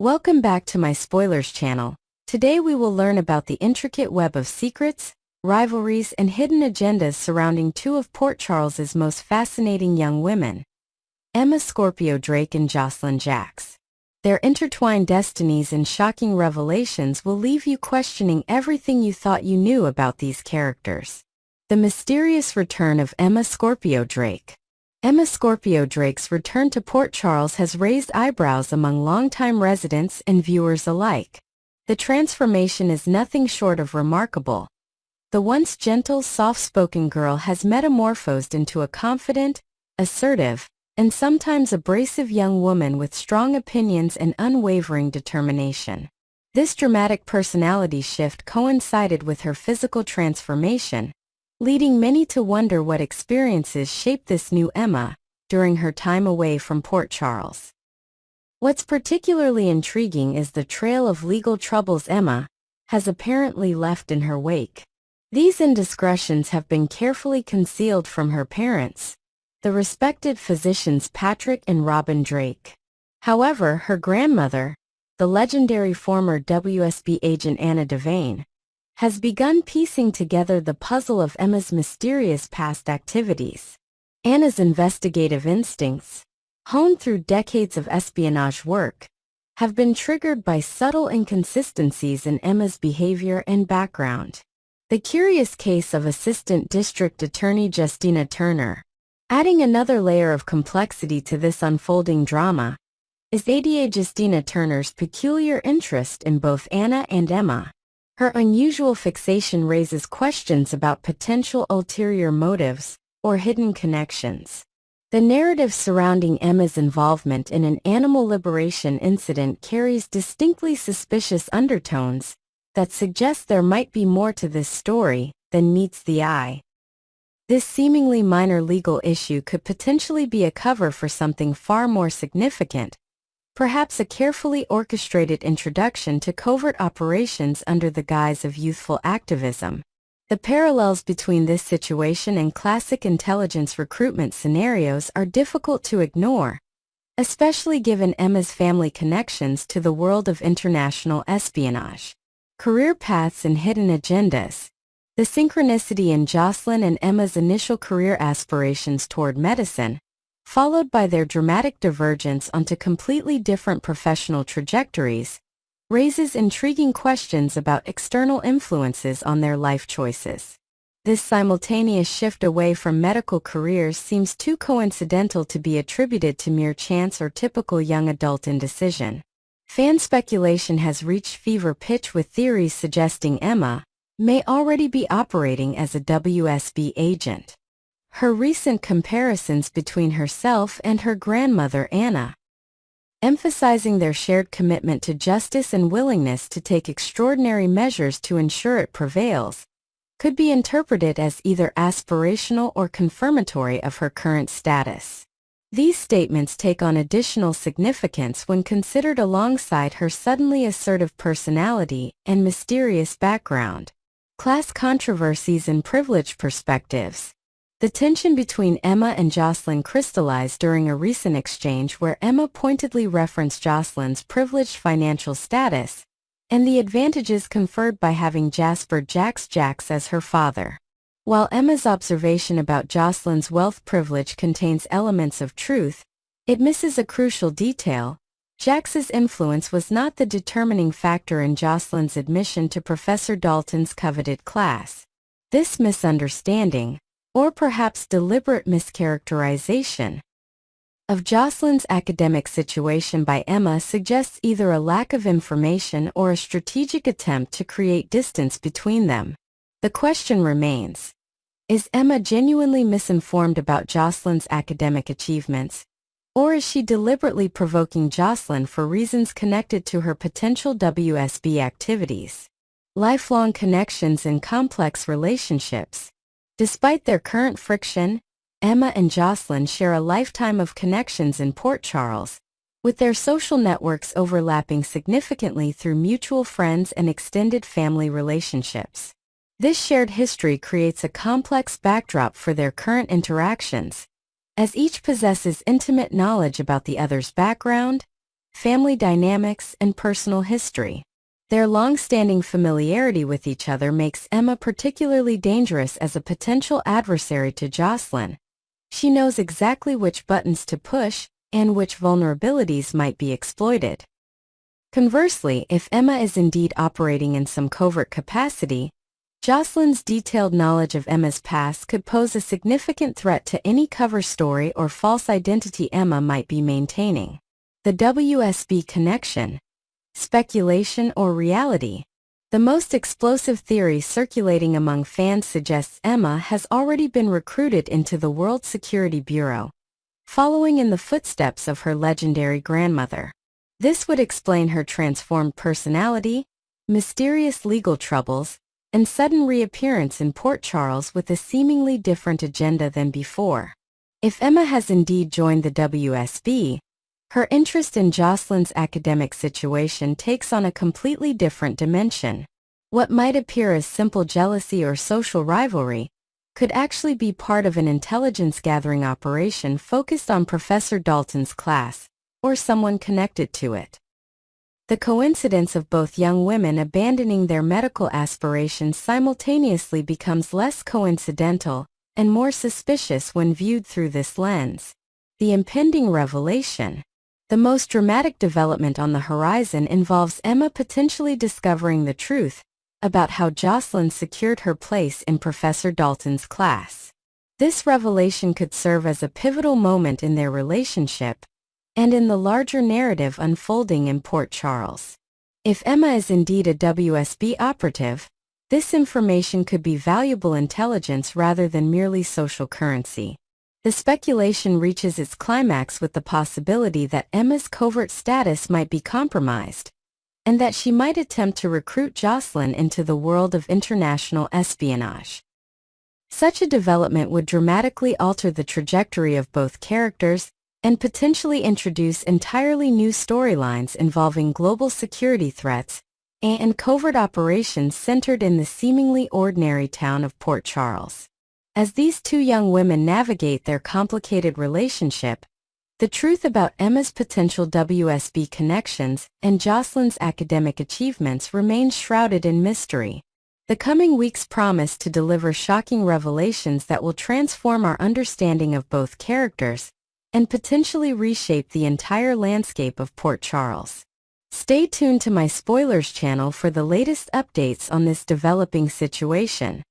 Welcome back to my spoilers channel. Today we will learn about the intricate web of secrets, rivalries, and hidden agendas surrounding two of Port Charles's most fascinating young women, Emma Scorpio Drake and Jocelyn Jacks. Their intertwined destinies and shocking revelations will leave you questioning everything you thought you knew about these characters. The mysterious return of Emma Scorpio Drake. Emma Scorpio Drake's return to Port Charles has raised eyebrows among longtime residents and viewers alike. The transformation is nothing short of remarkable. The once gentle, soft-spoken girl has metamorphosed into a confident, assertive, and sometimes abrasive young woman with strong opinions and unwavering determination. This dramatic personality shift coincided with her physical transformation, leading many to wonder what experiences shaped this new Emma during her time away from Port Charles. What's particularly intriguing is the trail of legal troubles Emma has apparently left in her wake. These indiscretions have been carefully concealed from her parents, the respected physicians Patrick and Robin Drake. However, her grandmother, the legendary former WSB agent Anna Devane, has begun piecing together the puzzle of Emma's mysterious past activities. Anna's investigative instincts, honed through decades of espionage work, have been triggered by subtle inconsistencies in Emma's behavior and background. The curious case of Assistant District Attorney Justina Turner, adding another layer of complexity to this unfolding drama, is ADA Justina Turner's peculiar interest in both Anna and Emma. Her unusual fixation raises questions about potential ulterior motives or hidden connections. The narrative surrounding Emma's involvement in an animal liberation incident carries distinctly suspicious undertones that suggest there might be more to this story than meets the eye. This seemingly minor legal issue could potentially be a cover for something far more significant, perhaps a carefully orchestrated introduction to covert operations under the guise of youthful activism. The parallels between this situation and classic intelligence recruitment scenarios are difficult to ignore, especially given Emma's family connections to the world of international espionage. Career paths and hidden agendas. The synchronicity in Jocelyn and Emma's initial career aspirations toward medicine, followed by their dramatic divergence onto completely different professional trajectories, raises intriguing questions about external influences on their life choices. This simultaneous shift away from medical careers seems too coincidental to be attributed to mere chance or typical young adult indecision. Fan speculation has reached fever pitch with theories suggesting Emma may already be operating as a WSB agent. Her recent comparisons between herself and her grandmother Anna, emphasizing their shared commitment to justice and willingness to take extraordinary measures to ensure it prevails, could be interpreted as either aspirational or confirmatory of her current status. These statements take on additional significance when considered alongside her suddenly assertive personality and mysterious background. Class controversies and privilege perspectives. The tension between Emma and Jocelyn crystallized during a recent exchange where Emma pointedly referenced Jocelyn's privileged financial status and the advantages conferred by having Jasper Jacks as her father. While Emma's observation about Jocelyn's wealth privilege contains elements of truth, it misses a crucial detail. Jax's influence was not the determining factor in Jocelyn's admission to Professor Dalton's coveted class. This misunderstanding, or perhaps deliberate mischaracterization, of Jocelyn's academic situation by Emma suggests either a lack of information or a strategic attempt to create distance between them. The question remains, is Emma genuinely misinformed about Jocelyn's academic achievements, or is she deliberately provoking Jocelyn for reasons connected to her potential WSB activities? Lifelong connections and complex relationships. Despite their current friction, Emma and Jocelyn share a lifetime of connections in Port Charles, with their social networks overlapping significantly through mutual friends and extended family relationships. This shared history creates a complex backdrop for their current interactions, as each possesses intimate knowledge about the other's background, family dynamics, and personal history. Their long-standing familiarity with each other makes Emma particularly dangerous as a potential adversary to Jocelyn. She knows exactly which buttons to push and which vulnerabilities might be exploited. Conversely, if Emma is indeed operating in some covert capacity, Jocelyn's detailed knowledge of Emma's past could pose a significant threat to any cover story or false identity Emma might be maintaining. The WSB connection. Speculation or reality? The most explosive theory circulating among fans suggests Emma has already been recruited into the World Security Bureau, following in the footsteps of her legendary grandmother. This would explain her transformed personality, mysterious legal troubles, and sudden reappearance in Port Charles with a seemingly different agenda than before. If Emma has indeed joined the WSB, her interest in Jocelyn's academic situation takes on a completely different dimension. What might appear as simple jealousy or social rivalry could actually be part of an intelligence-gathering operation focused on Professor Dalton's class, or someone connected to it. The coincidence of both young women abandoning their medical aspirations simultaneously becomes less coincidental and more suspicious when viewed through this lens. The impending revelation. The most dramatic development on the horizon involves Emma potentially discovering the truth about how Jocelyn secured her place in Professor Dalton's class. This revelation could serve as a pivotal moment in their relationship and in the larger narrative unfolding in Port Charles. If Emma is indeed a WSB operative, this information could be valuable intelligence rather than merely social currency. The speculation reaches its climax with the possibility that Emma's covert status might be compromised, and that she might attempt to recruit Jocelyn into the world of international espionage. Such a development would dramatically alter the trajectory of both characters and potentially introduce entirely new storylines involving global security threats and covert operations centered in the seemingly ordinary town of Port Charles. As these two young women navigate their complicated relationship, the truth about Emma's potential WSB connections and Jocelyn's academic achievements remains shrouded in mystery. The coming weeks promise to deliver shocking revelations that will transform our understanding of both characters and potentially reshape the entire landscape of Port Charles. Stay tuned to my Spoilers channel for the latest updates on this developing situation.